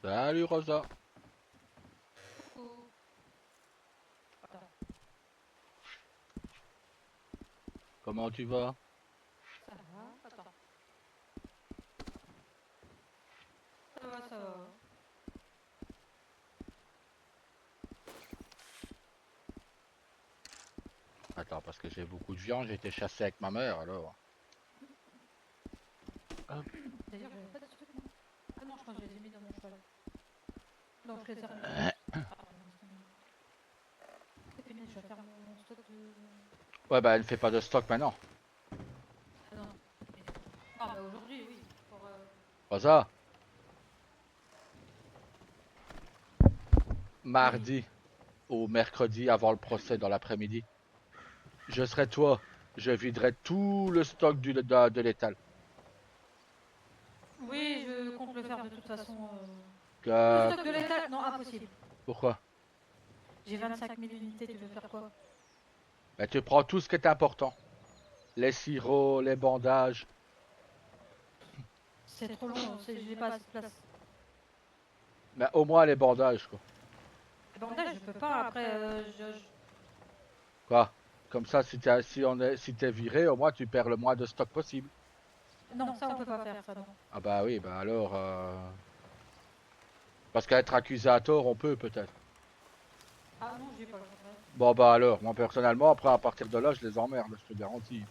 Salut Rosa. Coucou. Attends, Comment tu vas? ça va? Attends. Ça va, ça va. Attends, parce que j'ai beaucoup de viande, j'ai été chassé avec ma mère alors. Hop. D'ailleurs, j'avais pas de trucs, moi. Ah non, je crois que je les ai mis dans mon cheval. Non, je les ai remis. Ah, pardon, c'est fini, je vais faire mon stock de... Ouais, bah elle fait pas de stock maintenant. Ah non. Ah bah aujourd'hui, oui. Rosa, Oui. mardi ou mercredi avant le procès dans l'après-midi, je serai toi. Je viderai tout le stock de l'étal. Oui, je compte le faire de toute façon. Tout le Que- stock de l'étal? Non, impossible. Pourquoi? J'ai 25 000 unités, tu veux faire quoi? Bah tu prends tout ce qui est important. Les sirops, les bandages. C'est trop long, j'ai pas assez de place. Mais au moins les bandages quoi. Les bandages, je peux pas, après, Quoi? Comme ça, si t'es viré, au moins tu perds le moins de stock possible. Non, ça on peut pas faire, ça non. Ah bah oui, bah alors... Parce qu'être accusé à tort, on peut peut-être. Ah non, j'ai pas le contraire. Bon bah alors, moi personnellement, après à partir de là, je les emmerde, je te garantis.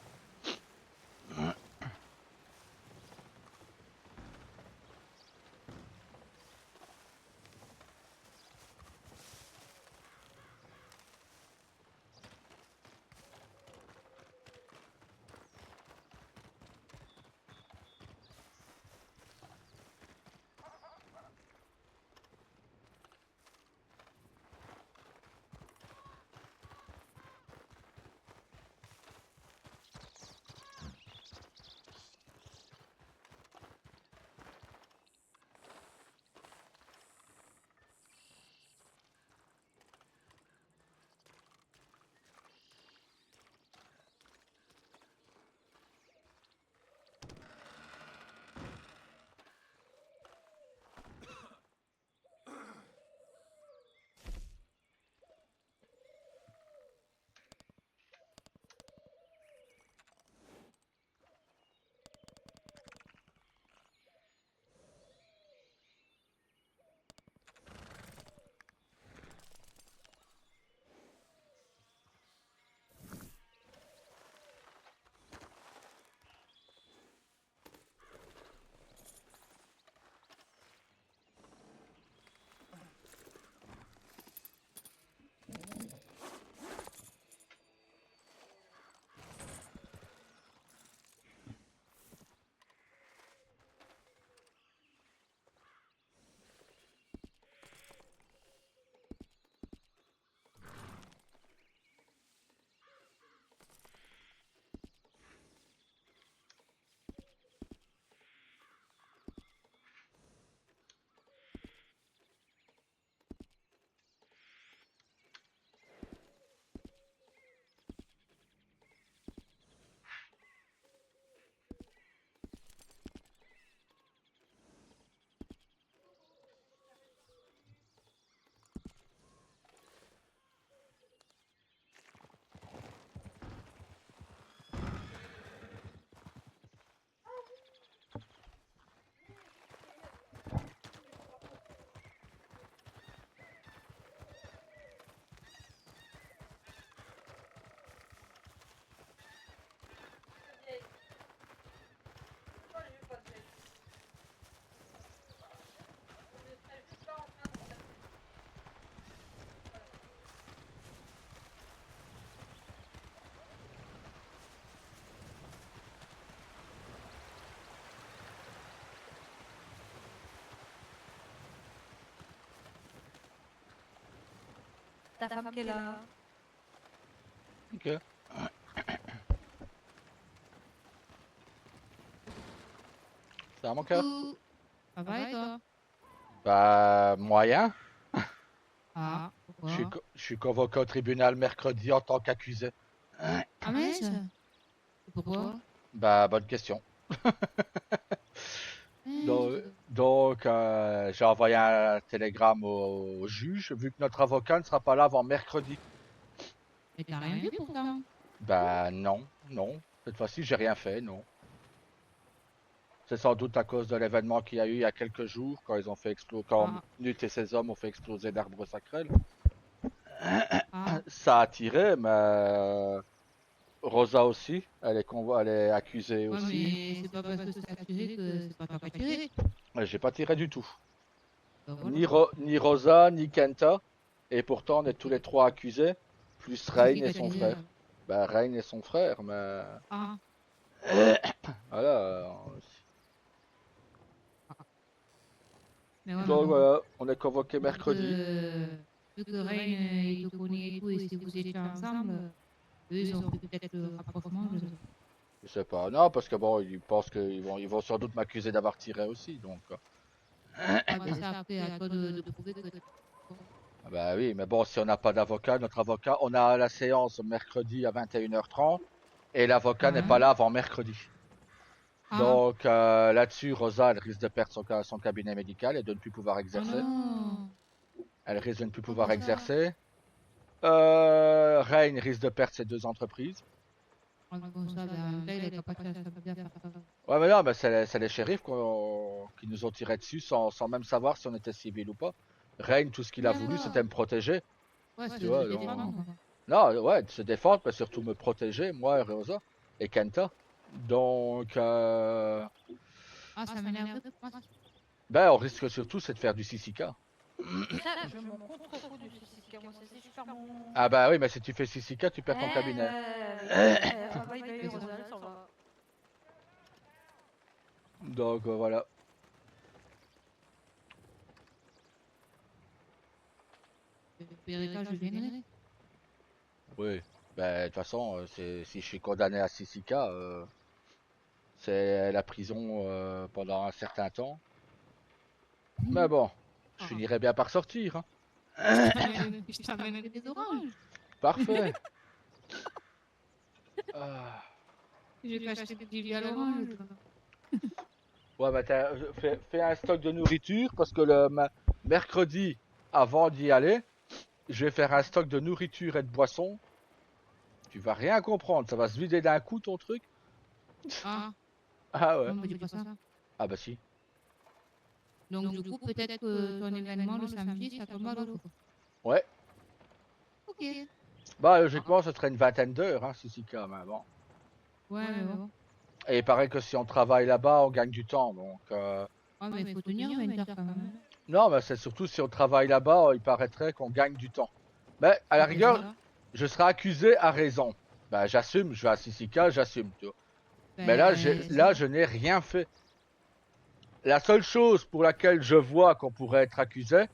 Ta femme qui est là. Ok. Ça va mon cœur? Coucou. Ça va et toi? Bah moyen. Ah, pourquoi? Je suis convoqué au tribunal mercredi en tant qu'accusé. Ah mince. Et pourquoi? Bah bonne question. Mince, Non, dis donc. Donc, j'ai envoyé un télégramme au juge, vu que notre avocat ne sera pas là avant mercredi. Mais t'as rien vu pourtant. Ben non, non. Cette fois-ci, j'ai rien fait, non. C'est sans doute à cause de l'événement qu'il y a eu il y a quelques jours, quand ils ont fait exploser, quand Ah, Nut et ses hommes ont fait exploser l'arbre sacré. ah. Ça a tiré, mais Rosa aussi, elle est accusée Ouais, aussi. mais c'est pas parce que c'est accusé que c'est pas toi qui as tiré. J'ai pas tiré du tout. Ben voilà. Ni Rosa, ni Kenta. Et pourtant, on est tous les trois accusés, plus C'est Rain qui et qui a son tiré frère. Ben, Rain et son frère, mais Ah, voilà. ah. Mais ouais, mais Donc bon. voilà, on est convoqué Vu mercredi. que, vu que Rain, il te connaît et tout, et si vous étiez ensemble, eux, ils ont fait peut-être le rapprochement, je sais pas. Je sais pas. Non, parce que bon, ils pensent ils vont sans doute m'accuser d'avoir tiré aussi. Donc, Ouais, mais ça, après, à toi de prouver que. ah bah oui, mais bon, si on n'a pas d'avocat, notre avocat, on a la séance mercredi à 21h30 et l'avocat n'est pas Ouais. là avant mercredi. Ah, Donc là-dessus, Rosa, elle risque de perdre son cabinet médical et de ne plus pouvoir oh exercer. non. Elle risque de ne plus pouvoir Pourquoi ça? exercer. Rain risque de perdre ses deux entreprises. Ouais, mais bon, ça, ben, en même temps, il est capable de s'amuser à faire ça. Ouais, mais non, mais c'est les shérifs qui nous ont tiré dessus sans même savoir si on était civil ou pas. Rain, tout ce qu'il a Ouais, voulu, c'était ouais. me protéger. Ouais, Tu c'est de se vois, donc... défendre, quoi. Non, ouais, de se défendre, mais surtout me protéger, moi et Rosa, et Kenta. Donc, Ah, ça m'énerve de moi. ben, on risque surtout, c'est de faire du 6K. Ça, je m'en contrefous du CCK. Moi, c'est super mon. Ah bah oui, mais si tu fais 6K, tu perds ton cabinet. Bye bye, C'est ça. Rosal, ça va. Donc, voilà. Péricard, je viendrai. Oui. Ben, de toute façon, si je suis condamné à 6K, c'est la prison pendant un certain temps. Mais bon, je Ah, finirai bien par sortir, hein. je t'amènerai des oranges. Parfait. Ah. Je cacherai du vie à l'orange, toi. Ouais, bah fais un stock de nourriture parce que mercredi, avant d'y aller, je vais faire un stock de nourriture et de boissons. Tu vas rien comprendre, ça va se vider d'un coup ton truc. Ah, Ah ouais. non, me dis pas ça. Ah bah si. Donc, du coup, peut-être que ton événement le samedi, ça tombe à l'eau, quoi. Ouais. Ok. Bah Ah, logiquement, ce serait une vingtaine d'heures, hein, si quand même. Bon. ouais, mais bon. Et il paraît que si on travaille là-bas, on gagne du temps. Donc, Ah, mais il faut tenir 20 heures quand même. non, mais c'est surtout si on travaille là-bas, il paraîtrait qu'on gagne du temps. Mais à la Ok, c'est rigueur, ça. je serai accusé à raison. Bah j'assume, je vais à 6K, j'assume, tu vois. Mais Ben, c'est là, ça. je n'ai rien fait. La seule chose pour laquelle je vois qu'on pourrait être accusé,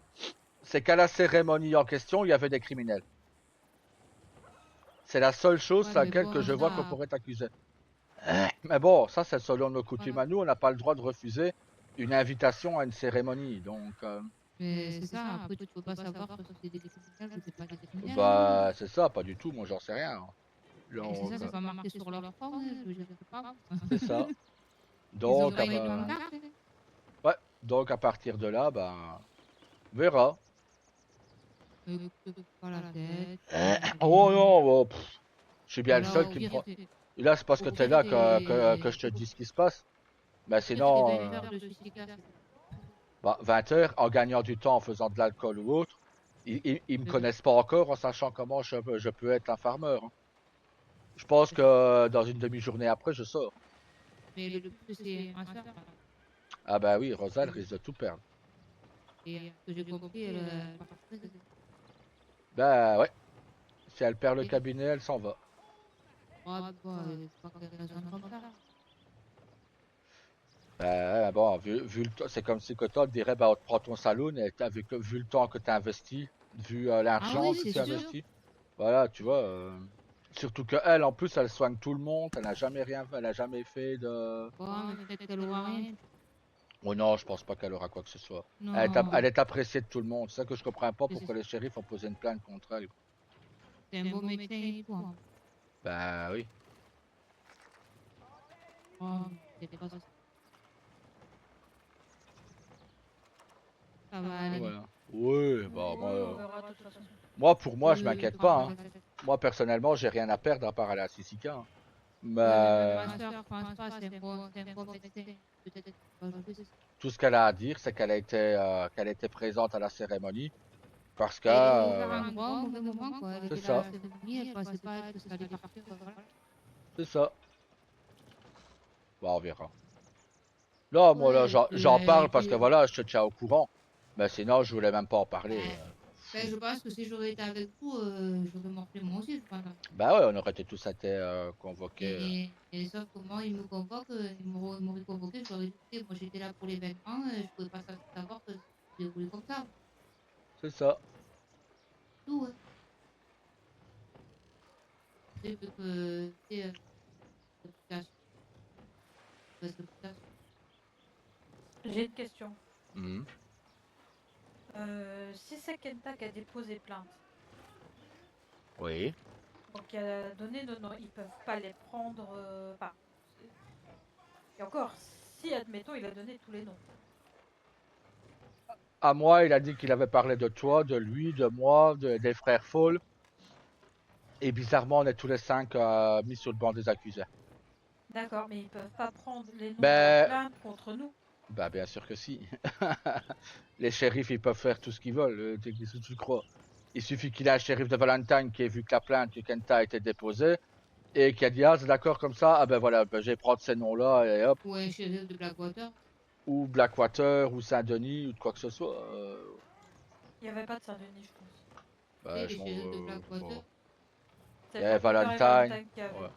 c'est qu'à la cérémonie en question, il y avait des criminels. C'est la seule chose Ouais, sur mais laquelle que bon, je vois qu'on ça. pourrait être accusé. Mais bon, ça c'est selon nos coutumes Voilà. à nous, on n'a pas le droit de refuser une invitation à une cérémonie. Donc, Mais c'est ça. Après, tu peux pas savoir si c'est des criminels ou c'est pas des criminels, hein. bah c'est ça, pas du tout, moi j'en sais rien, hein. Et c'est ça, Donc, c'est pas marqué sur leur front, hein, je veux dire, c'est pas. c'est ça. Ils ont Donc, pas une pancarte, hein. ouais, donc à partir de là, ben, on verra. Pas la tête, Oh rien. non, oh, je suis bien le Voilà, seul au qui me pire, prend. Et là, c'est parce au que t'es pire, là que je te c'est. dis ce qui se passe. Mais Au pire, c'est sinon, 20 heures de suicidaire. bah, 20 heures en gagnant du temps en faisant de l'alcool ou autre, ils me C'est ça. connaissent pas encore en sachant comment je peux être un farmer, hein. Je pense que dans une demi-journée après, je sors. Mais le plus, c'est ma soeur. Ah bah oui, Rosal risque de tout perdre. Et ce que j'ai compris, elle part très. Bah ouais, si elle perd le cabinet, elle s'en va. Ouais, bon, faut pas qu'elle raisonne comme ça. Bah ouais, bon, c'est comme si que toi te dirais, bah on te prend ton saloon et vu le temps que tu as investi, vu Ah l'argent oui, que c'est tu as sûr. investi, voilà, tu vois. Surtout que elle, en plus, elle soigne tout le monde, elle n'a jamais rien fait, elle a jamais fait de... Bon, mais peut-être qu'elle aura rien. Oh non, je pense pas qu'elle aura quoi que ce soit. Elle Non, est appréciée de tout le monde. C'est ça que je comprends pas c'est pourquoi les shérifs ont posé une plainte contre elle. c'est un beau médecin et tout, hein. Bah oui. Oh, c'est pas ça. Ça va aller. Voilà. Oui, bah Oui, moi, on verra de toute façon. moi je Te m'inquiète prends pas, pas hein. la tête. Moi personnellement, j'ai rien à perdre à part aller à Sissika, hein. Même Mais ma soeur, je pense pas, c'est un bon médecin. Peut-être pas plus. tout ce qu'elle a à dire, c'est qu'elle était présente à la cérémonie parce que Et au genre un grand mauvais moment, quoi. Elle c'est était là à ça, la cérémonie, elle pensait pas que ça allait partir, quoi. Voilà. c'est ça. Bah on verra. Là, moi là, Ouais, et puis, j'en et parle parce puis que voilà, je te tiens au courant. Mais sinon, je voulais même pas en parler. ben, je pense que si j'aurais été avec vous, j'aurais morflé moi aussi, je pense. Bah ouais, on aurait été tous été convoqués. Et sauf que moi, ils me convoquent, ils m'auraient convoqué, je leur ai dit, écoutez, moi j'étais là pour l'événement, je pouvais pas savoir que ça se déroulait comme ça. C'est ça. Tout, ouais. C'est vu que, c'est réputation, mauvaise réputation. J'ai une question. Mhm. Si c'est Kenta qui a déposé plainte, Oui. donc qui a donné nos noms, ils peuvent pas les prendre. Enfin, et encore, si admettons il a donné tous les noms. À moi, il a dit qu'il avait parlé de toi, de lui, de moi, des frères Fall. Et bizarrement, on est tous les cinq mis sur le banc des accusés. D'accord, mais ils peuvent pas prendre les noms de la Ben, plainte contre nous. bah bien sûr que si. Les shérifs, ils peuvent faire tout ce qu'ils veulent. Qu'est-ce que tu crois? Il suffit qu'il ait un shérif de Valentine qui ait vu que la plainte de Kenta a été déposée et qui a dit ah c'est d'accord comme ça. Ah ben voilà, ben, je vais prendre ces noms-là et hop. Ou un shérif de Blackwater. Ou Blackwater ou Saint-Denis ou de quoi que ce soit. Il n'y avait pas de Saint-Denis, je pense. Ben, Et le je m'en. shérif de Blackwater. Bon. C'est Il y avait Blackwater et Valentine. Valentine qui avaient. Ouais.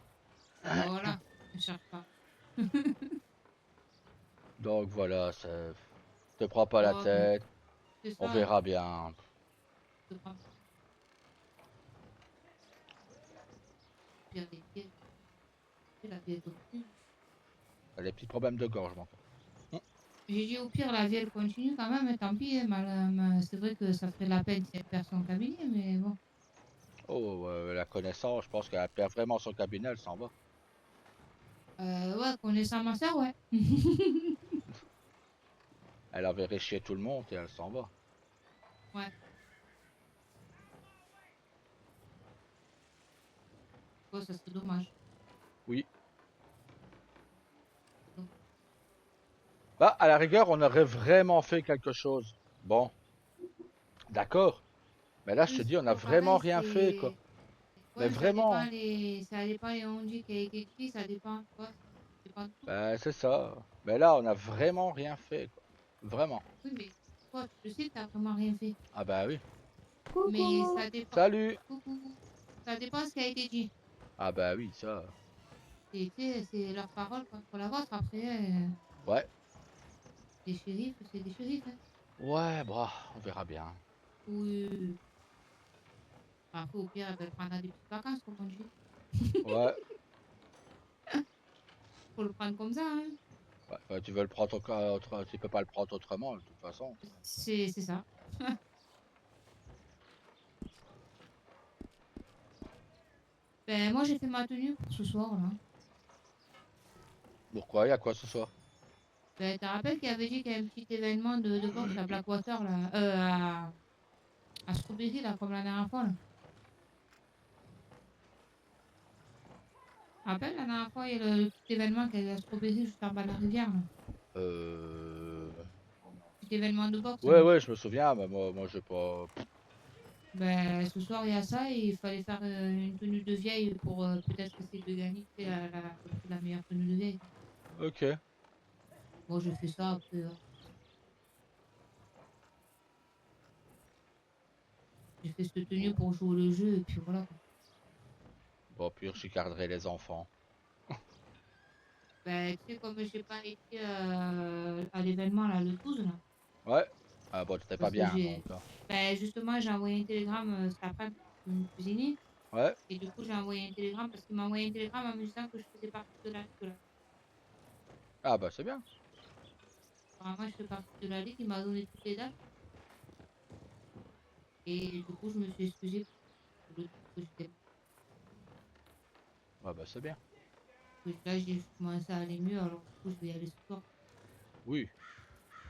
Ah bah voilà, ne cherche pas. Donc voilà, te prends pas la Oh, mais tête. c'est On ça, verra bien. je prends pire des pieds. C'est la vie est continue. Des petits problèmes de gorge, mon gars. J'ai dit au pire, la vie elle continue quand même, mais tant pis, hein, c'est vrai que ça ferait de la peine si elle perd son cabinet, mais bon. Oh, la connaissance, je pense qu'elle perd vraiment son cabinet, elle s'en va. Ouais, connaissant ma soeur, ouais. Elle avait chier tout le monde et elle s'en va. Ouais, bon, ça serait dommage. Oui. Donc, Bah, à la rigueur, on aurait vraiment fait quelque chose. Bon, d'accord. Mais là, je te oui, dis, on a toujours vraiment pareil, rien fait, quoi. c'est. Mais Ouais, vraiment. ça dépend les on-dit qui a été écrit, ça dépend, tu vois, ça dépend de tout. Bah, c'est ça. Mais là, on a vraiment rien fait, quoi. Vraiment. Oui, mais toi, tu le sais, t'as vraiment rien fait. Ah bah oui. Mais Coucou. ça dépend. Salut. Coucou. Ça dépend ce qui a été dit. Ah bah oui, ça. Et tu sais, c'est leur parole contre la vôtre. Après, Ouais. des shérifs, c'est des shérifs. Hein. Ouais, bah, on verra bien. Oui. Après, au pire, elle peut prendre des petites vacances, comme on dit. Ouais. Faut le prendre comme ça. Hein. Ouais, bah, tu veux le prendre tu peux pas le prendre autrement, de toute façon. C'est ça. Ben, moi, j'ai fait ma tenue pour ce soir, là. Pourquoi? Il y a quoi ce soir? Ben, tu te rappelles qu'il avait dit qu'il y a un petit événement de boxe à Blackwater, là. À Strawberry, là, comme la dernière fois, là. Tu te rappelles, la dernière fois, il y a le petit événement qu'il y a eu à Strawberry, juste en bas de la rivière, là. Euh... Petit événement de boxe, Ouais, là. ouais, je me souviens, mais moi, j'ai pas. Ben, ce soir, il y a ça et il fallait faire une tenue de vieille pour peut-être essayer de gagner tu sais, le prix de la meilleure tenue de vieille. Ok. Bon, je fais ça après. J'ai fait cette tenue pour jouer le jeu et puis voilà. Quoi. Bon, puis je garderai les enfants. Ben, tu sais, comme j'ai pas été à l'événement là, le 12 là, Ouais. Ah bon, t'étais pas parce que bien, donc. Ben, justement, j'ai envoyé un télégramme cet après-midi pour me cuisiner Ouais. et du coup, j'ai envoyé un télégramme parce qu'il m'a envoyé un télégramme en me disant que je faisais partie de la ligue. Là. Ah bah c'est bien. Apparemment, je fais partie de la ligue, il m'a donné toutes les dates et du coup, je me suis excusée pour le truc que j'étais. Ah bah c'est bien. Là, j'ai commencé à aller mieux, alors du coup, je vais y aller ce soir. Oui.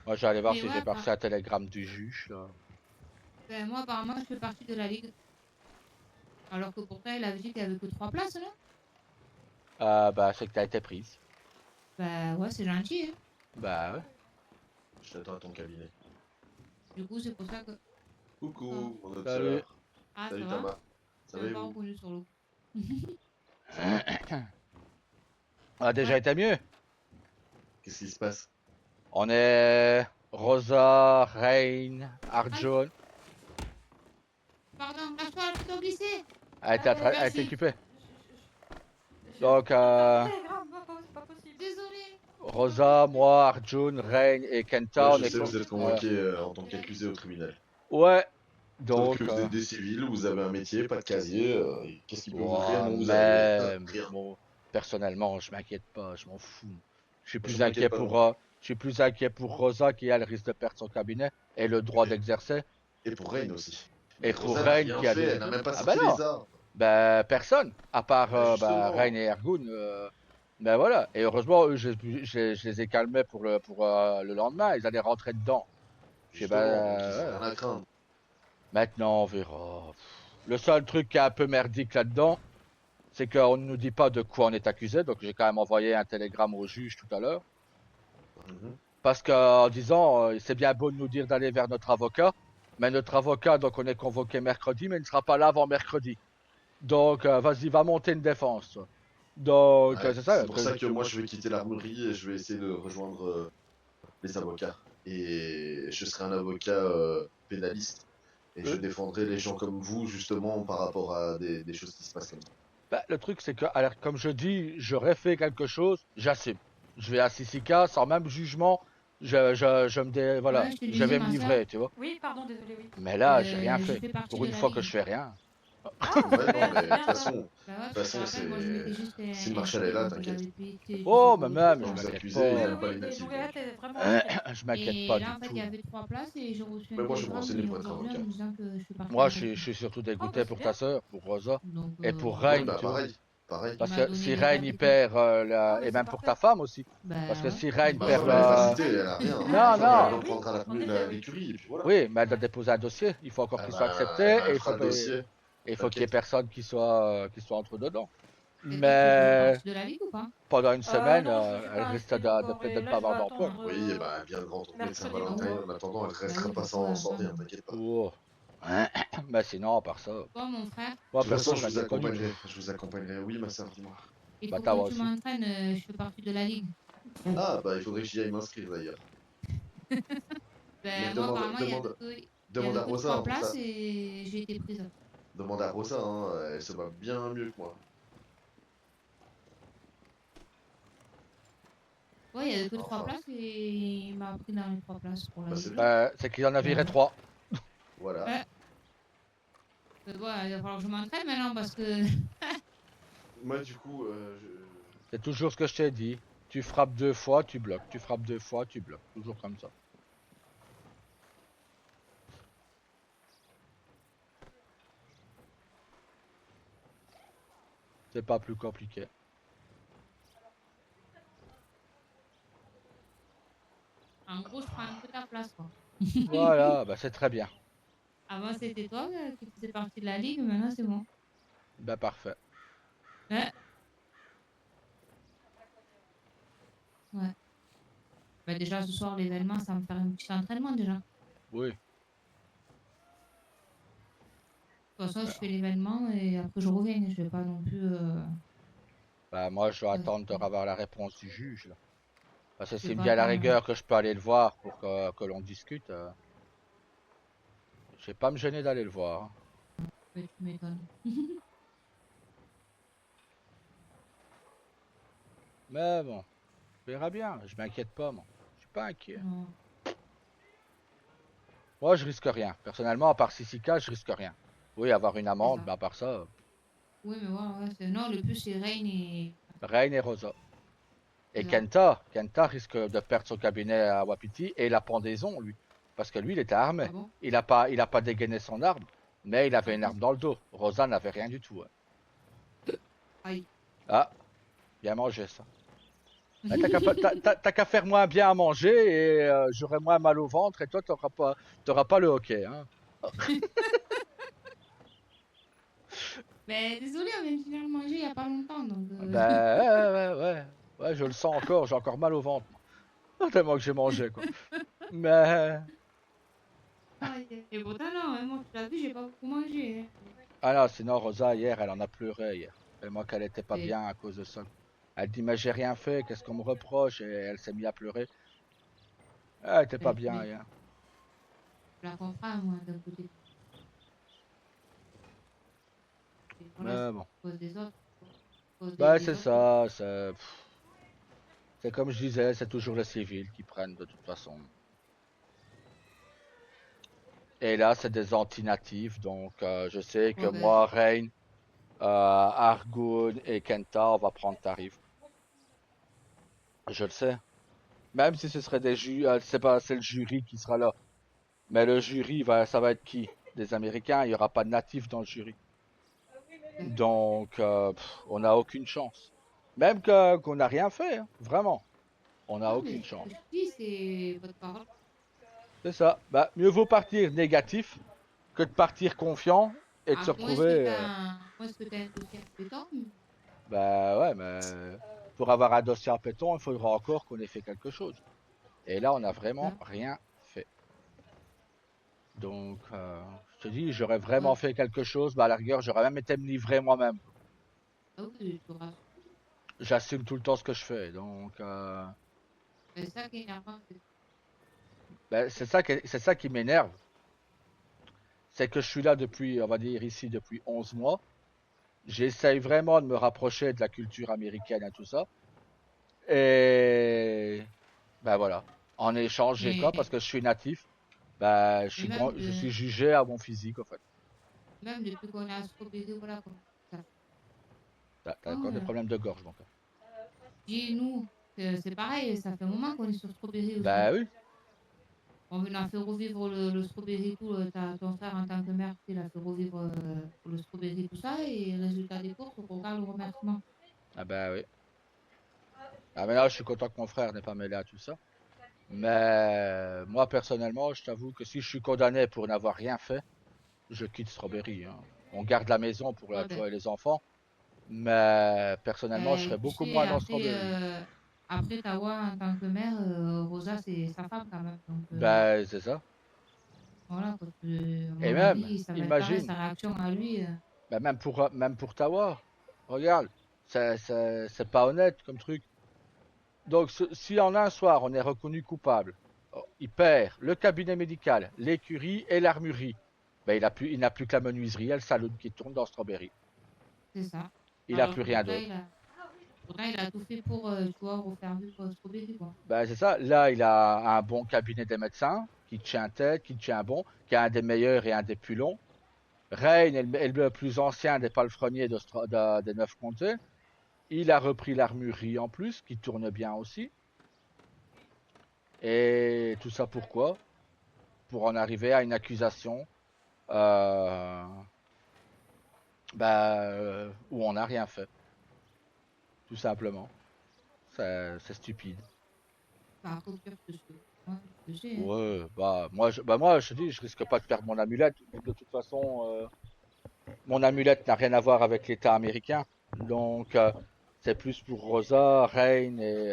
Moi, j'allais voir Mais si ouais, j'ai perçu un télégramme du juge, là. ben, moi, apparemment, je fais partie de la ligue. Alors que pourtant, il avait dit qu'il y avait que 3 places, là. Bah, c'est que t'as été prise. Bah ouais, c'est gentil, hein. Bah, ouais. Je t'attends à ton cabinet. Du coup, c'est pour ça que... Coucou, mon autre Salut. sœur. Ah, Salut ça va? Thomas. Je Ça t'avais va et pas vous? reconnu sur l'eau. On a déjà Ouais. été mieux. Qu'est-ce qui se passe? On est Rosa, Rain, Arjun. Pardon, lâche-toi, plutôt glissé. Elle a été Merci. occupée. Je- Donc, Putain, le télégramme, c'est pas possible. Désolé. Rosa, moi, Arjun, Rain et Kenta, Ouais, on je est sais, vous êtes voilà. convoqué en tant qu'accusé au tribunal. Ouais. Sauf que Donc, vous êtes des civils, vous avez un métier, pas de casier. Qu'est-ce qui peut vous faire? ouais, Non, vous arrivez. mais Rien. bon, personnellement, je m'inquiète pas, je m'en fous. Je suis Moi, je plus m'inquiète inquiet pas non pour, plus. je suis plus inquiet pour Rosa qui elle risque de perdre son cabinet et le droit d'exercer, Et pour Rain aussi. et Mais pour Rosa n'a Rain rien qui a fait, des. elle n'a même pas Ah bah sorti non, les armes. ben personne, à part Bah bah, Rain justement. et Ergun. Ben voilà, et heureusement, eux, je les ai calmés pour le lendemain, ils allaient rentrer dedans. Je sais Justement, donc ils ont ouais. rien à craindre. Maintenant, on verra. Le seul truc qui est un peu merdique là-dedans, c'est qu'on ne nous dit pas de quoi on est accusé, donc j'ai quand même envoyé un télégramme au juge tout à l'heure. Mhm. Parce qu'en disant, c'est bien beau de nous dire d'aller vers notre avocat, mais notre avocat, donc on est convoqué mercredi, mais il ne sera pas là avant mercredi. Donc, vas-y, va monter une défense, toi. Donc, Ouais, c'est ça c'est le pour truc. ça que moi je vais quitter l'armurerie et je vais essayer de rejoindre les avocats. Et je serai un avocat pénaliste. Et je Euh, défendrai les gens comme vous, justement, par rapport à des choses qui se passent comme ça. Bah, le truc, c'est que, alors, comme je dis, j'aurais fait quelque chose, j'assume. Je vais à Sissika sans même jugement. Voilà, Ouais, je te je disais, vais me ma soeur, livrer, tu vois. Oui, pardon, désolé, oui. Mais là, j'ai rien je fait. fais partie Pour de une la fois que ligue. je fais rien. Ah, Ouais, non, super, mais c'est de toute bien ça. façon, Bah ouais, de toute parce que je façon, te rappelle, moi je m'étais c'est. juste Si le Marshall est inscrite, là, donc t'inquiète. j'avais payé du Oh, 0 mais et tout, même, Quand je quoi. vous m'inquiète accusez, il Oui, n'y pas. a oui, pas oui, mais donc elle l'inactivité. était vraiment inscrite. Je m'inquiète Et pas là, du en fait, il y tout. avait 3 places et j'ai reçu un Mais moi, je vais me télégramme renseigner auprès de votre aujourd'hui en avocat. me disant que je fais partie de Moi, la ligue. je suis surtout Oh, dégoûté bah c'est pour ta bien. sœur, pour Rosa, Donc, et pour voilà. Ouais, Rain, bah tu vois. pareil. Pareil. Il Parce m'a que donné si les Rain dates y et tout. perd, Ah, et mais c'est même pour ta parfait. femme aussi. Parce Bah que ouais. si Rain Bah, Bah, perd femme, elle est pas la. citée, elle a rien. Ah, Non, Femme, non. elle oui, reprendra en effet, oui. l'écurie, et puis voilà. Oui, mais elle doit Ouais. déposer un dossier. Il faut encore Ah qu'il soit bah, accepté et elle fera le dossier, il faut qu'il y ait t'inquiète. personne qui soit entre dedans. Et toi, tu faisais Mais partie de la ligue ou pas? pendant une semaine, Non, je suis elle pas risque inscrite de encore peut-être de et ne là pas je vais avoir d'emploi. attendre Oui, et bah, elle vient de rencontrer le mercredi Ah Saint-Valentin. ouais? pour. En attendant, elle Bah restera oui, pas du coup, sans rien, attends. t'inquiète pas. Oh. Mais sinon, à part ça, Toi, mon frère, De moi toute façon, perso, je je vous m'inquiète pas du tout. accompagnerai. Je vous accompagnerai. Oui, ma sœur, dis-moi. il Bah, faut t'as que moi tu aussi. m'entraînes, je fais partie de la ligue. Ah, bah, il faudrait que j'y aille m'inscrire d'ailleurs. Mais Ben, moi, apparemment, il y demande avait à que Rosa, 3 hein, pour places ça. et j'ai été prise. Demande à Rosa, hein, elle se bat bien mieux que moi. Ouais, il y avait que 3 Enfin, places et il m'a pris dans les 3 places pour la bah, ligue. c'est bien. C'est qu'il en a viré Ben, 3. Voilà. ouais. Bon, il va falloir que je m'entraîne maintenant parce que. Moi, du coup, C'est toujours ce que je t'ai dit. Tu frappes 2 fois, tu bloques. Tu frappes 2 fois, tu bloques. Toujours comme ça. C'est pas plus compliqué. En gros, je prends un peu ta place, quoi. Voilà, bah c'est très bien. Avant, c'était toi qui faisais partie de la ligue, maintenant, c'est moi. Bah parfait. Ouais. Ouais. Bah, déjà, ce soir, l'événement, ça va me faire un petit entraînement déjà. De Oui. toute façon, je fais l'événement et après, je reviens. Je vais pas non plus. Bah moi, je vais Ouais, attendre de avoir la réponse du juge, là. Parce que je vais s'il me pas dit à la attendre. rigueur que je peux aller le voir pour que l'on discute, je vais pas me gêner d'aller le voir. Ouais, tu m'étonnes. Mais bon, on verra bien. Je m'inquiète pas, moi. Je suis pas inquiet. Non. Moi, je risque rien. Personnellement, à part 6K, je risque rien. Oui, avoir une C'est amende, ça. mais à part ça, Oui, mais ouais, non, le plus, c'est Rain et. Rain et Rosa. Et C'est ça. Kenta risque de perdre son cabinet à Wapiti et la pendaison, lui. Parce que lui, il était armé. Ah bon? Il a pas dégainé son arme, mais il avait une Ah, arme dans le dos. Rosa n'avait rien du tout. aïe. Ah, bien mangé ça. Ah, t'as qu'à faire moins bien à manger et j'aurai moins mal au ventre et toi t'auras pas le hockey. Hein. Mais désolé, on vient de finir de manger il y a pas longtemps, donc... Ben ouais, je le sens encore, j'ai encore mal au ventre. Tellement que j'ai mangé quoi. Mais Et pourtant, non, hein, moi, tu l'as vu, j'ai pas beaucoup mangé. Hein. ah non, sinon Rosa hier, elle en a pleuré hier. Tellement qu'elle était pas Et bien à cause de ça. Elle dit mais j'ai rien fait, qu'est-ce qu'on me reproche et elle s'est mise à pleurer. Elle était pas bien mais hier. je la comprends, moi, d'un côté. Et voilà, c'est Mais à bon. cause des autres. À cause Bah des c'est autres, quoi. ça, c'est comme je disais, c'est toujours les civils qui prennent de toute façon. Et là, c'est des anti-natifs, donc je sais que Ouais, ben, moi, Rain, Argun et Kenta, on va prendre tarif. Je le sais. Même si ce serait des c'est pas, c'est le jury qui sera là. Mais le jury, ça va être qui? Des Américains, il n'y aura pas de natifs dans le jury. Donc, on n'a aucune chance. Même qu'on n'a rien fait, hein, vraiment. On n'a non, mais aucune ce que chance. je dis, c'est votre parole. C'est ça. Bah, mieux vaut partir négatif que de partir confiant et de se À moins que retrouver. tu un dossier à pétant. Bah ouais, mais pour avoir un dossier en péton, il faudra encore qu'on ait fait quelque chose. Et là, on n'a vraiment Là, rien fait. Donc, je te dis, j'aurais vraiment ouais. fait quelque chose. Bah, à la rigueur, j'aurais même été me livrer moi-même. Ah oui, tu rassures. J'assume tout le temps ce que je fais. Donc, C'est ça qui est énervant. bah, c'est ça qui m'énerve. C'est que je suis là depuis, on va dire ici, depuis 11 mois. J'essaye vraiment de me rapprocher de la culture américaine et tout ça. Et ben voilà. En échange, j'ai quoi? Parce Mais, que je suis natif. Bah, mais je suis jugé à mon physique, en fait. même depuis qu'on est à Strawberry, voilà quoi. Ça T'as fait encore des là. problèmes de gorge, donc. Dis nous, c'est pareil, ça fait un moment qu'on est sur Strawberry aussi. Bah oui. On a fait revivre le Strawberry, tout. Ton frère en tant que mère, il a fait revivre le Strawberry, tout ça. Et résultat des courses, on regarde le remerciement. Ah bah oui. Ah mais là, je suis content que mon frère n'ait pas mêlé à tout ça. Mais moi, personnellement, je t'avoue que si je suis condamné pour n'avoir rien fait, je quitte Strawberry. Hein. On garde la maison pour Ouais, tu ben, vois, les enfants. Mais personnellement, je serais tu beaucoup sais, moins dans Strawberry. après Tawa, en tant que mère, Rosa, c'est sa femme quand même. Donc, Ben, c'est ça. voilà, quoi, à Et mon même, avis, ça va être pareil, imagine, sa réaction à lui. ben, même pour Tawa, regarde, c'est pas honnête comme truc. Donc, si en un soir on est reconnu coupable, oh, il perd le cabinet médical, l'écurie et l'armurerie. Ben, il n'a plus que la menuiserie et le salon qui tourne dans Strawberry. C'est ça. Il n'a Alors plus que rien pourtant, d'autre. il a tout fait pour, tu vois, refaire vivre Strawberry, quoi. Ben, c'est ça. Là, il a un bon cabinet des médecins qui tient tête, qui tient bon, qui a un des meilleurs et un des plus longs. Rain est le plus ancien des palefreniers des 9 comtés. Il a repris l'armurerie en plus, qui tourne bien aussi. Et tout ça pourquoi? Pour en arriver à une accusation euh, où on n'a rien fait. Tout simplement. C'est stupide. Par contre, que ce que moi, je sais, hein. Ouais, moi, je te dis, je risque pas de perdre mon amulette. De toute façon, mon amulette n'a rien à voir avec l'État américain. Donc, c'est plus pour Rosa, Rain et.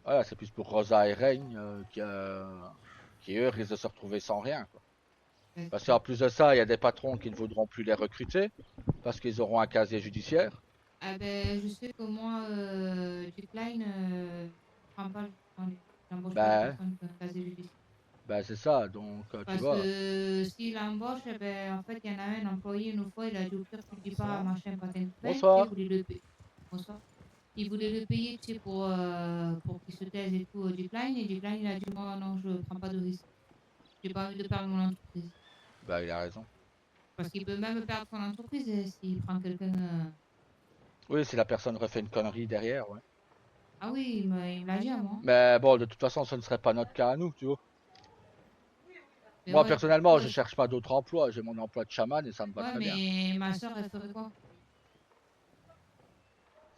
Voilà, c'est plus pour Rosa et Rain qui, eux, risquent de se retrouver sans rien. Quoi. Ouais, Parce c'est ça. qu'en plus de ça, il y a des patrons qui ne voudront plus les recruter parce qu'ils auront un casier judiciaire. Ah ben, je sais que moi, Decline, prend pas j'embauche pas les Ben, personnes qui ont un casier judiciaire. ben c'est ça. Donc, tu Parce vois. que s'il embauche, eh ben, en fait, il y en a un employé une fois, il a dit au pire, tu dis pas machin patin de pain, tu sais, il Bonsoir. voulait le payer. Bonsoir. Il voulait le payer, tu sais, pour qu'il se taise et tout, Decline. Et Decline, il a dit, moi, non, je prends pas de risque. J'ai pas envie de perdre mon entreprise. Ben, il a raison. Parce qu'il peut même perdre son entreprise s'il prend quelqu'un. Oui, si la personne refait une connerie derrière, ouais. Ah oui, il me l'a dit à moi. Mais bon, de toute façon, ce ne serait pas notre cas à nous, tu vois. Mais Moi, ouais, personnellement, je ouais, cherche pas d'autre emploi. J'ai mon emploi de chaman et ça me va ouais, très bien. mais ma soeur, elle ferait quoi?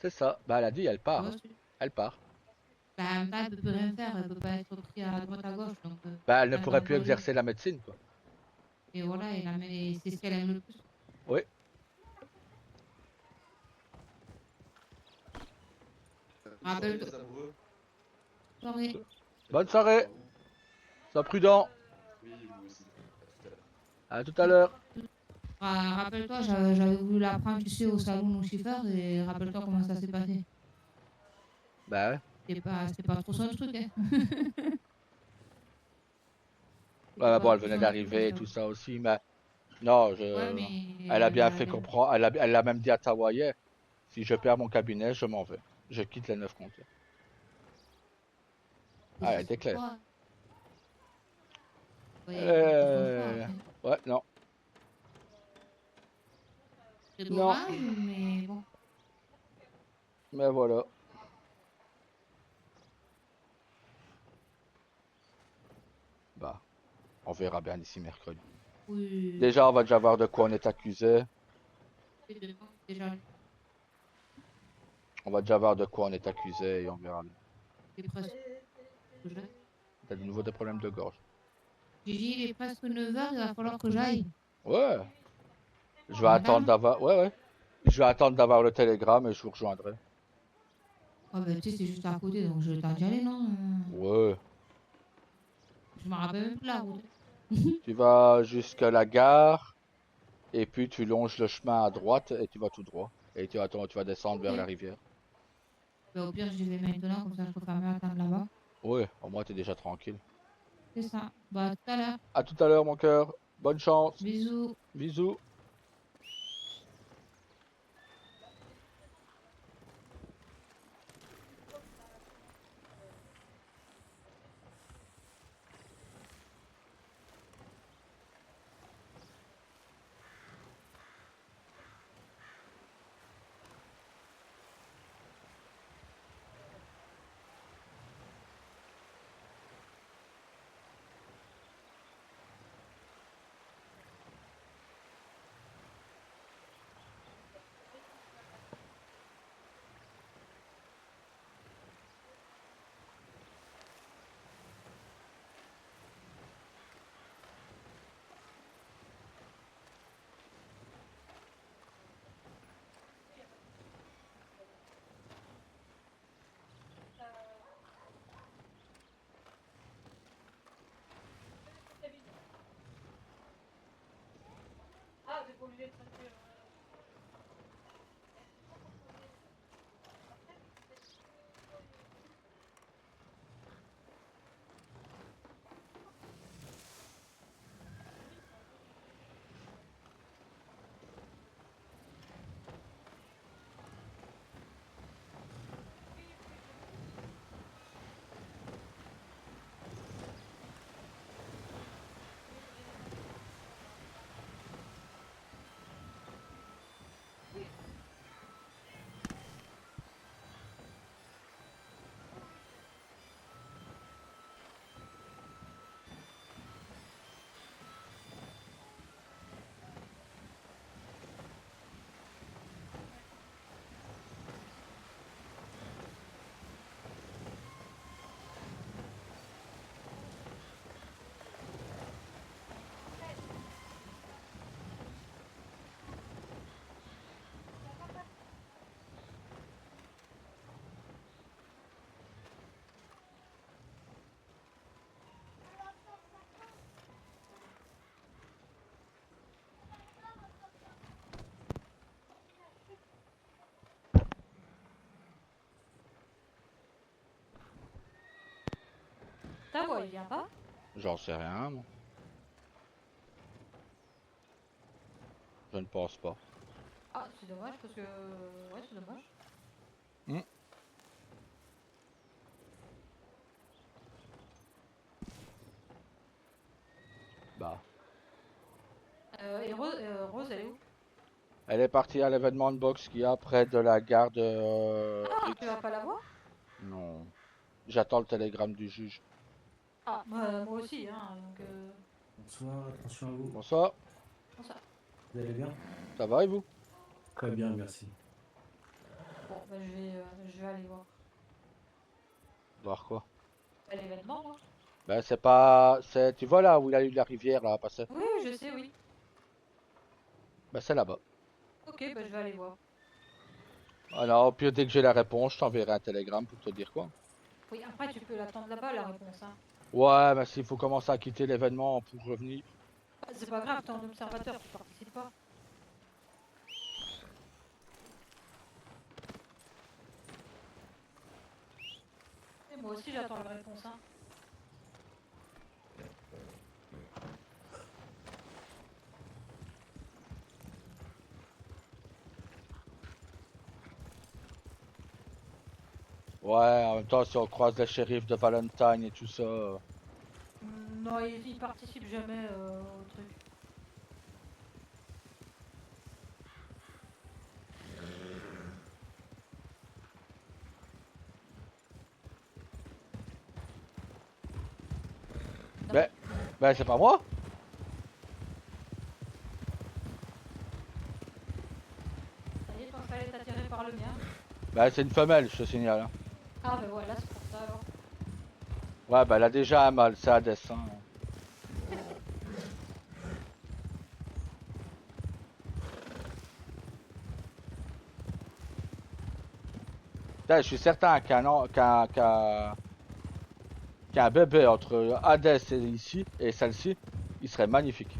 C'est ça. Bah, elle a dit, elle Tu part. vois Hein. ce que- Elle part. Bah, en même temps, elle peut plus rien faire, elle peut pas être prise à droite à gauche, donc Bah, elle ne pas pourrait plus d'employé. exercer la médecine, quoi. Et voilà, et c'est ce qu'elle aime le plus. Oui. Rappelle-toi. Soirée. Bonne soirée. Sois prudent. Oui, vous aussi. À tout à l'heure. À tout à l'heure. Rappelle-toi, j'avais voulu la prendre, tu sais, au salon au chiffeur, et rappelle-toi comment ça s'est passé. Bah ouais. C'était pas trop son truc, hein. Ouais, C'était bah bon, pas elle trop venait son truc, je d'arriver et tout t'avoue. ça aussi, mais non, Ouais, elle a mais bien fait comprendre. Elle a même dit à Tawa hier, si je perds mon cabinet, je m'en vais. Je quitte les 9 comptes. Ah, elle était claire. Toi, voyez pas trop son choix après. Ouais, non. C'est Non, dommage, mais bon. mais voilà. Bah, on verra bien d'ici mercredi. Oui, Déjà, on va déjà voir de quoi on est accusé. c'est déjà On va déjà voir de quoi on est accusé et on verra bien. il est presque. T'as de nouveau des problèmes de gorge. J'ai dit, il est presque 9h, il va falloir que j'aille. Ouais. Je vais attendre Madame? d'avoir. Ouais, ouais. Je vais attendre d'avoir le télégramme et je vous rejoindrai. Oh, ben, tu sais, c'est juste à côté, donc je vais t'en d'y aller, non? Ouais. Je me rappelle même plus la route. Tu vas jusqu'à la gare et puis tu longes le chemin à droite et tu vas tout droit. Et tu vas descendre vers la Ok. rivière. Ben, au pire, j'y vais maintenant, comme ça, je préfère mieux attendre là-bas. Ouais, au moins t'es déjà tranquille. C'est ça. Bah, à tout à l'heure. À tout à l'heure, mon cœur. Bonne chance. Bisous. Bisous. Ta voix, il vient pas? J'en sais rien, moi. Je ne pense pas. Ah, c'est dommage parce que. Ouais, c'est dommage. Hmm. Bah. Et Rose, elle est où? Elle est partie à l'événement de boxe qu'il y a près de la gare de Ah, Rix. tu vas pas la voir? Non. J'attends le télégramme du juge. Ah, moi aussi, hein, donc. Bonsoir, attention à vous. Bonsoir. Bon, ça. Vous allez bien? Ça va et vous? Très bien, merci. Bon, Bah, je vais aller voir. Voir quoi? Bah, l'événement, moi. Ben c'est pas... c'est... Tu vois là où il y a eu la rivière là à passer? Oui, je sais, oui. Ben c'est là-bas. Ok, bah, je vais aller voir. Alors, puis dès que j'ai la réponse, je t'enverrai un télégramme pour te dire quoi. Oui, après, tu peux l'attendre là-bas, la réponse. Hein. Ouais, mais s'il faut commencer à quitter l'événement pour revenir. Bah, c'est pas grave, t'es en observateur, tu participes pas. Et moi aussi, j'attends la réponse. Hein. Ouais, en même temps, si on croise les shérifs de Valentine et tout ça. Non, ils participent jamais au truc. Non. Ben c'est pas moi. Ça y est, ton cheval est attiré par le mien. Ben c'est une femelle, je te signale. Hein. Ah, ben voilà, c'est pour ça alors. Ouais, ben elle a déjà un mâle, c'est Hades. Hein. Putain, je suis certain qu'un bébé entre Hades et ici et celle-ci, il serait magnifique.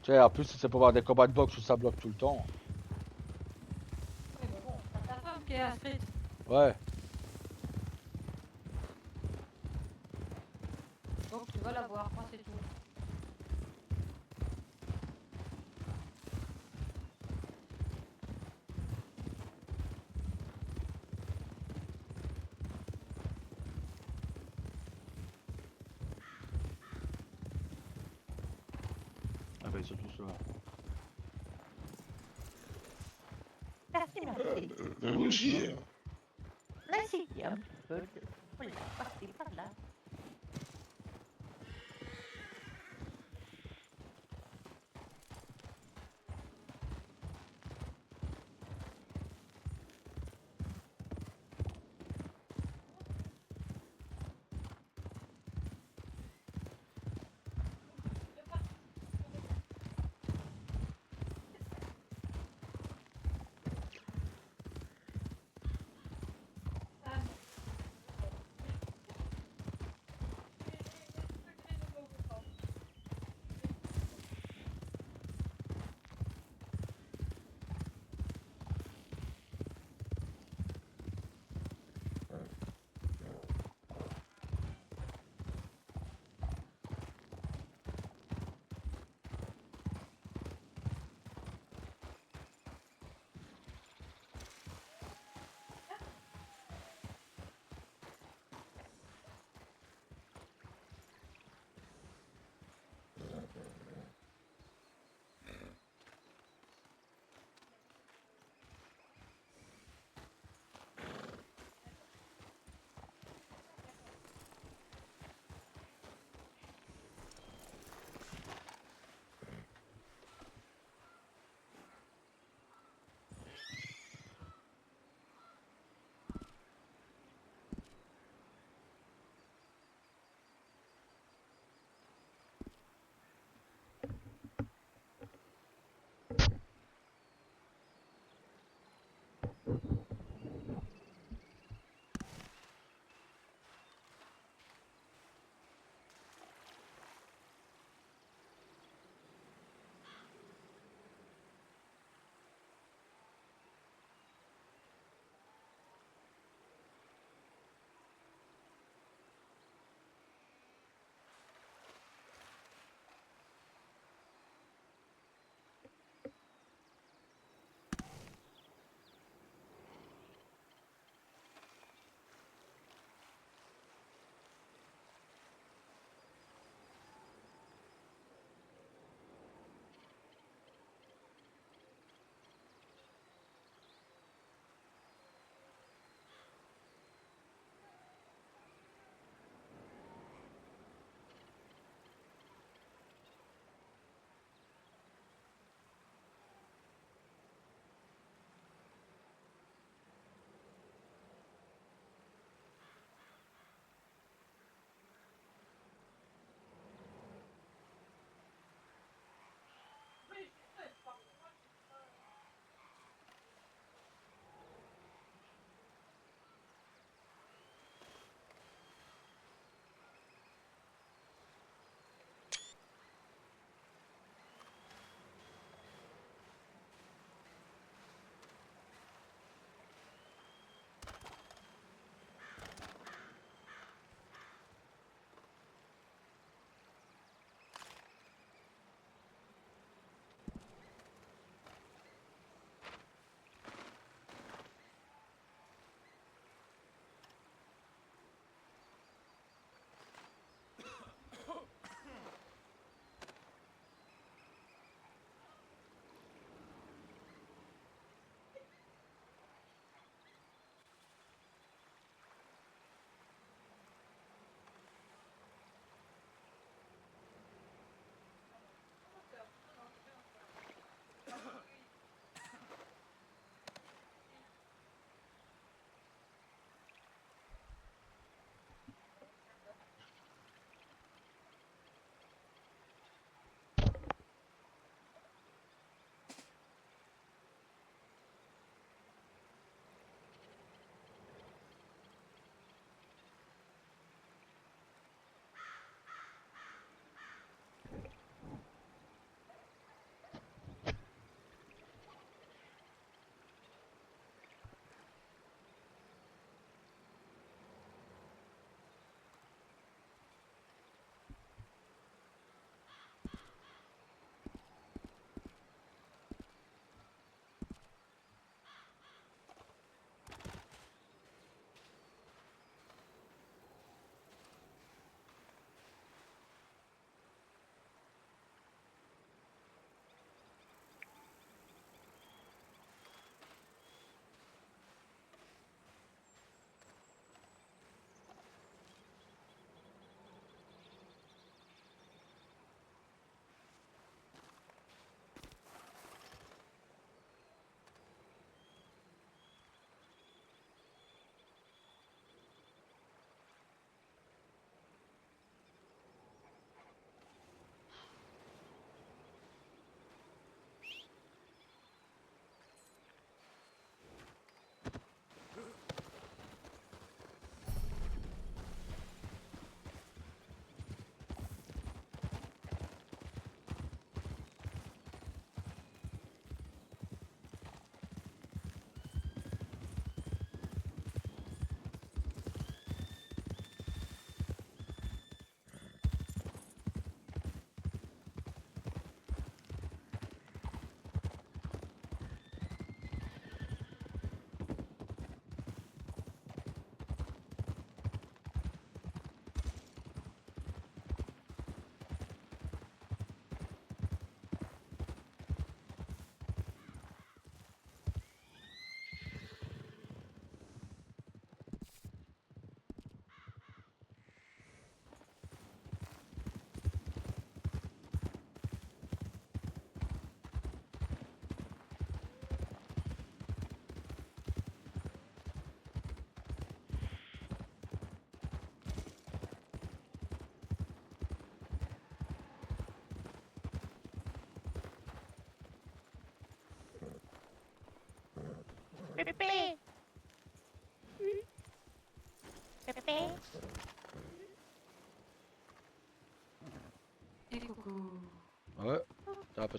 Tu sais, en plus, si c'est pour avoir des combats de boxe où ça bloque tout le temps. Oui, mais bon, t'as ta femme qui est inscrite. Ouais. Donc tu vas la voir, moi c'est tout. Ah ben ils sont tous là. Merci, merci. Merci, un petit peu de... Voilà, parti par là.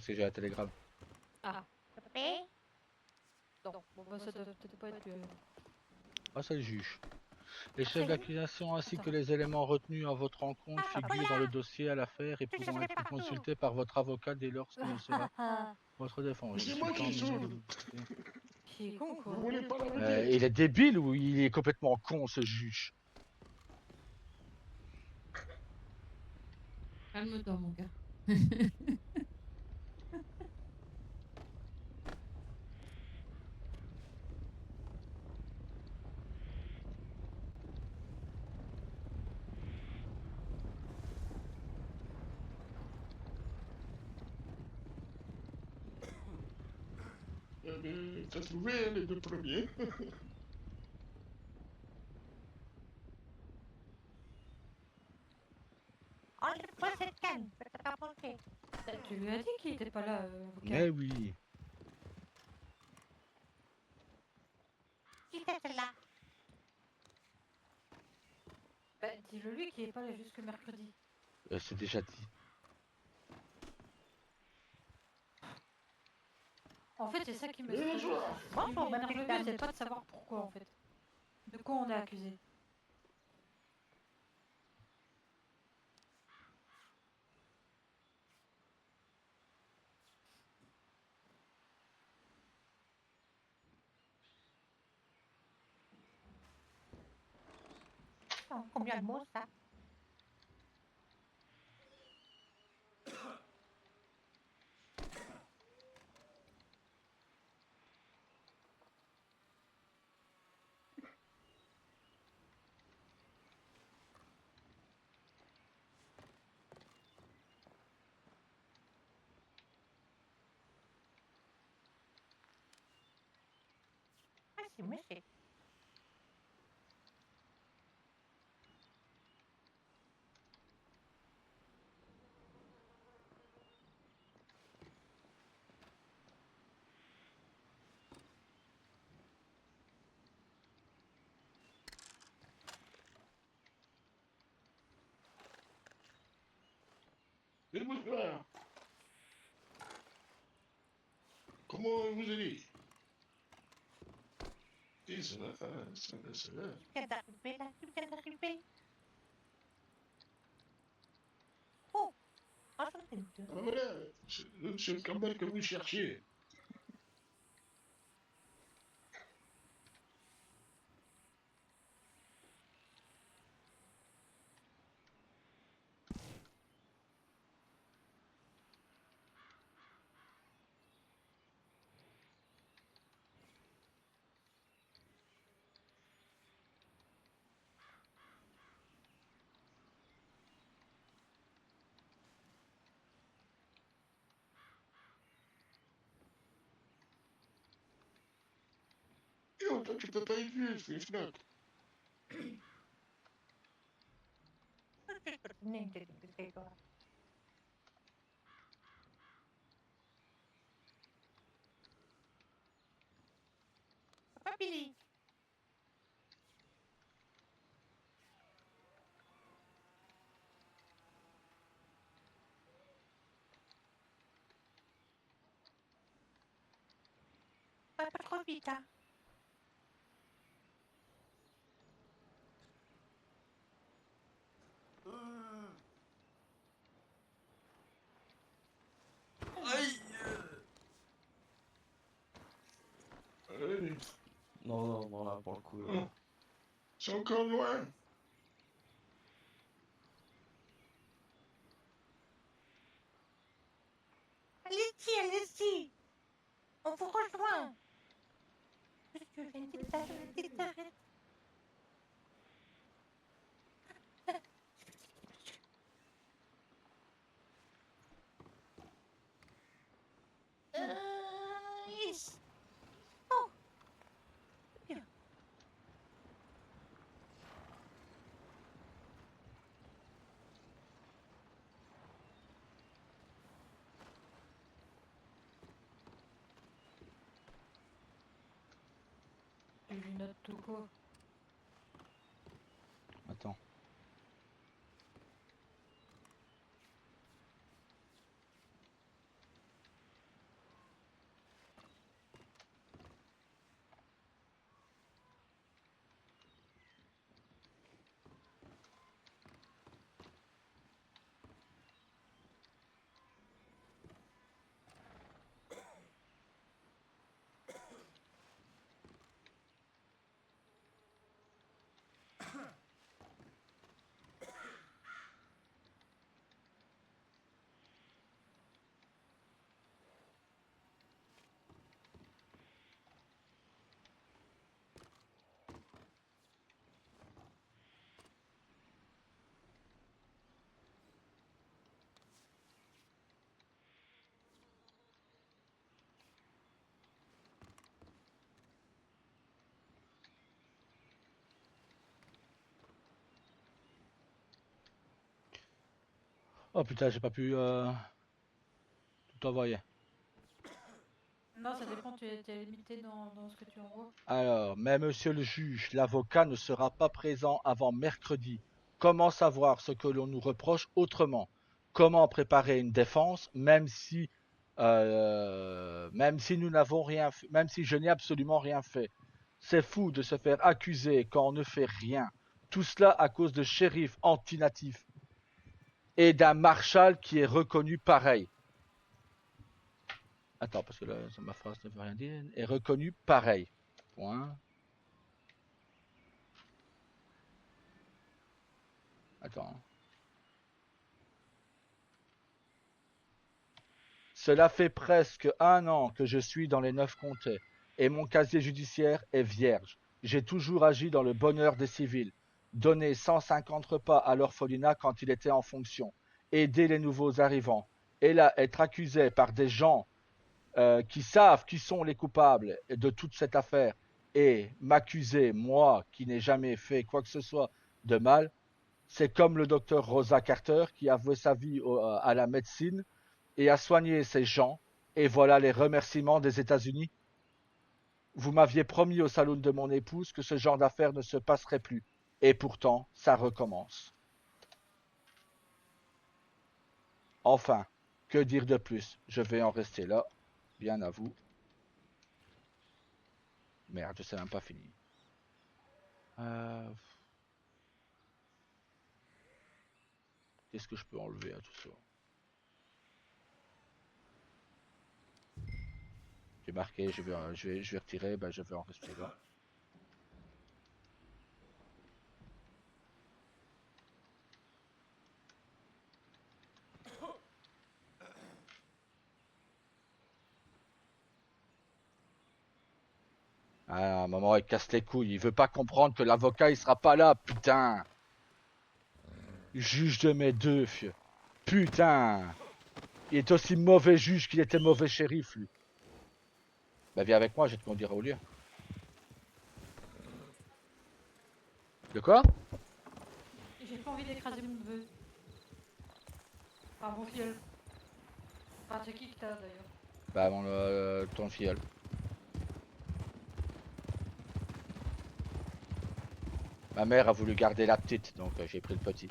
parce que j'ai un télégramme. Ah, S'il te plaît. non. Bon, bah, ça doit peut-être pas être. Ah, c'est le juge. Les chefs Merci. d'accusation ainsi que Attends. les éléments retenus à votre rencontre Ah, figurent dans le dossier à l'affaire et Je les pourront avais être partout. consultés par votre avocat dès lors qu'il sera Ah, votre défense. C'est Je moi suis qui en sauve. mesure de vous- qui est con, quoi. Vous voulez pas la vedette? Il est débile ou il est complètement con ce juge? Calme-toi, mon gars. T'as trouvé hein, les deux premiers? Enlève-moi cette canne. Je t'ai pas manqué. Tu lui as dit qu'il était pas là, avocat. Mais oui. Qui c'est celle-là? Bah, dis-le lui qu'il est pas là jusque mercredi. C'est déjà dit. En fait, c'est ça qui me Bonjour. Bonjour, qui madame m'énerve le Picton. mieux, c'est pas de savoir pourquoi, en fait. De quoi on est accusé. Oh, combien de mots, ça? Merci, monsieur. Et bonsoir. Comment vous allez? Et ça va, ça va, ça va. Tu viens d'arriver, là. Tu viens d'arriver. Oh, enchanté, monsieur. Ah voilà, c'est le Campbell que vous cherchiez. Et oh, toi, tu peux pas être vieux, c'est une flotte. Niente di queste cose. Papa Billy. Pas trop vite, hein. Allez, Non, non, là, pour le coup. c'est encore loin. Allez-y, allez-y. On vous rejoint. Monsieur, j'ai une petite arrête. Yes. Oh, bien. Tu lui notes tout quoi. Attends. Oh putain, j'ai pas pu tout envoyer. Non, ça dépend, tu es limité dans ce que tu envoies. Alors, mais monsieur le juge, l'avocat ne sera pas présent avant mercredi. Comment savoir ce que l'on nous reproche autrement? Comment préparer une défense, même si nous n'avons rien fait, même si je n'ai absolument rien fait? C'est fou de se faire accuser quand on ne fait rien. Tout cela à cause de shérifs anti-natifs et d'un marshal qui est reconnu pareil. Attends, parce que là, ma phrase ne veut rien dire. Est reconnu pareil. Point. Attends. Cela fait presque 1 an que je suis dans les 9 comtés, et mon casier judiciaire est vierge. J'ai toujours agi dans le bonheur des civils, donné 150 repas à l'orphelinat quand il était en fonction, aider les nouveaux arrivants, et là être accusé par des gens qui savent qui sont les coupables de toute cette affaire, et m'accuser, moi, qui n'ai jamais fait quoi que ce soit de mal, c'est comme le docteur Rosa Carter qui a voué sa vie à la médecine et a soigné ces gens, et voilà les remerciements des États-Unis. Vous m'aviez promis au salon de mon épouse que ce genre d'affaires ne se passerait plus, et pourtant, ça recommence. Enfin, que dire de plus? Je vais en rester là, bien à vous. Merde, je sais même pas fini. Qu'est-ce que je peux enlever à tout ça? J'ai marqué, je vais retirer, ben je vais en rester là. Ah, à un moment, il casse les couilles. Il veut pas comprendre que l'avocat, il sera pas là, putain. Juge de mes deux, fieu. Putain. Il est aussi mauvais juge qu'il était mauvais shérif, lui. Bah, viens avec moi, je vais te conduire au lieu. De quoi? J'ai pas envie d'écraser mon neveu. Enfin, mon filleul. Enfin, c'est qui que t'as d'ailleurs? Bah, ton filleul. Ma mère a voulu garder la petite, donc j'ai pris le petit.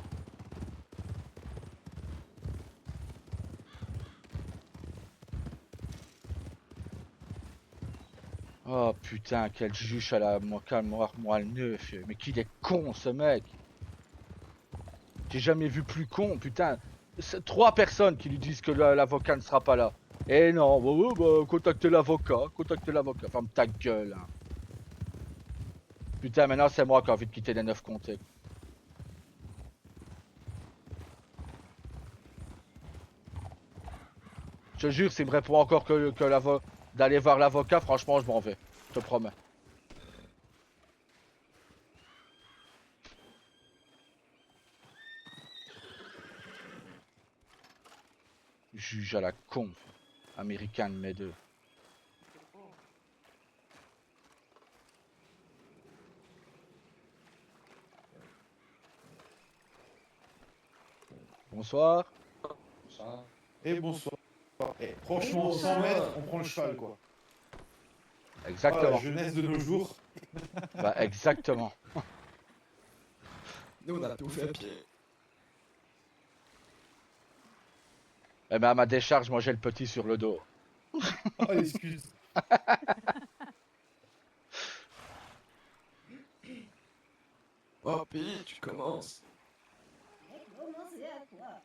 Oh putain, quel juge à la moi le neuf. Mais qu'il est con ce mec. J'ai jamais vu plus con, putain. 3 personnes qui lui disent que l'avocat ne sera pas là. Et non, contactez l'avocat, Ferme ta gueule. Hein. Putain, maintenant c'est moi qui ai envie de quitter les 9 comtés. Je te jure, s'il me répond encore que d'aller voir l'avocat, franchement, je m'en vais. Je te promets. Juge à la con. Américain de mes deux. Bonsoir. Et bonsoir. Et franchement, 100 mètres, on prend le cheval, quoi. Exactement. La jeunesse de nos jours. Bah, exactement. Nous, on a tout fait à pied. Eh ben, à ma décharge, moi j'ai le petit sur le dos. Oh, excuse. Oh, Pili, tu commences. Commencez à toi.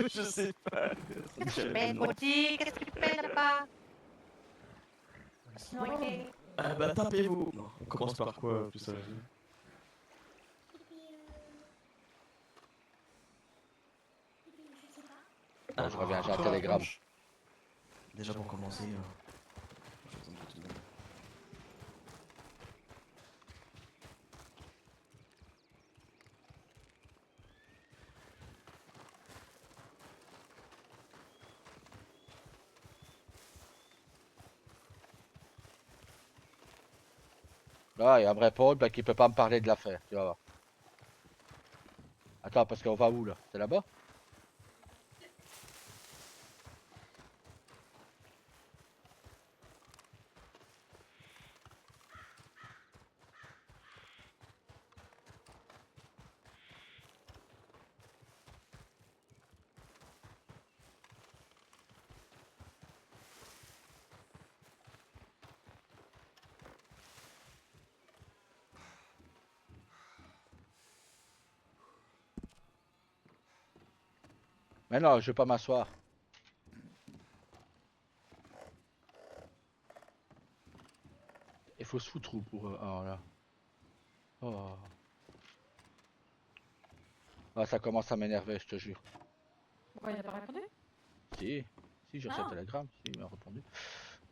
Je sais pas. Qu'est-ce que tu fais, Gauthier? Qu'est-ce que tu fais là-bas? Ok. Ah bah, tapez-vous. Non, on commence par quoi, plus sérieux? Bon, je reviens, j'ai un télégramme. Déjà pour commencer, j'attends que tout le monde. Là, il va me répondre bah, qu'il peut pas me parler de l'affaire, tu vas voir. Attends, parce qu'on va où là? C'est là-bas? Mais non, je vais pas m'asseoir. Il faut se foutre où pour... Oh là. Oh. Ah, ça commence à m'énerver, je te jure. Pourquoi il a pas répondu? Si, j'ai reçu un Ah. télégramme, si, il m'a répondu.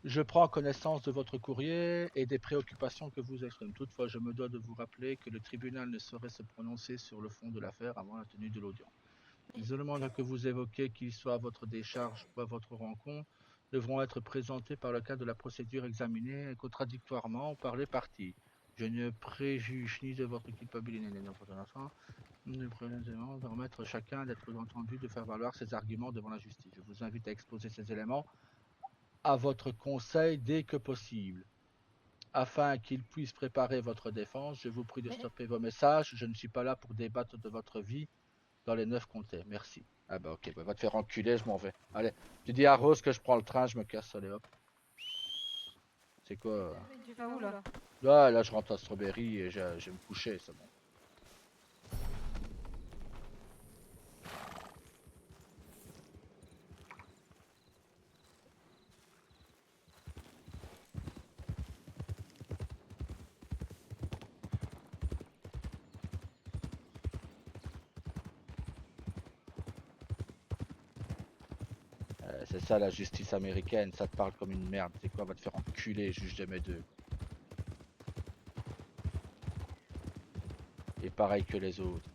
Je prends connaissance de votre courrier et des préoccupations que vous exprimez. Toutefois, je me dois de vous rappeler que le tribunal ne saurait se prononcer sur le fond de l'affaire avant la tenue de l'audience. Les éléments que vous évoquez, qu'ils soient à votre décharge ou à votre rencontre, devront être présentés par le cadre de la procédure examinée contradictoirement par les parties. Je ne préjuge ni de votre culpabilité ni de votre innocence. Nous présentement permettre chacun d'être entendu de faire valoir ses arguments devant la justice. Je vous invite à exposer ces éléments à votre conseil dès que possible. Afin qu'il puisse préparer votre défense, je vous prie de stopper vos messages. Je ne suis pas là pour débattre de votre vie dans les 9 comtés. Merci. Ah bah ok, bah, va te faire enculer, je m'en vais. Allez, tu dis à Rose que je prends le train, je me casse, allez hop. C'est quoi Mais tu vas où là? là je rentre à Strawberry et je vais me coucher, c'est bon. C'est ça la justice américaine, ça te parle comme une merde. C'est quoi, va te faire enculer, juge de mes deux. Et pareil que les autres.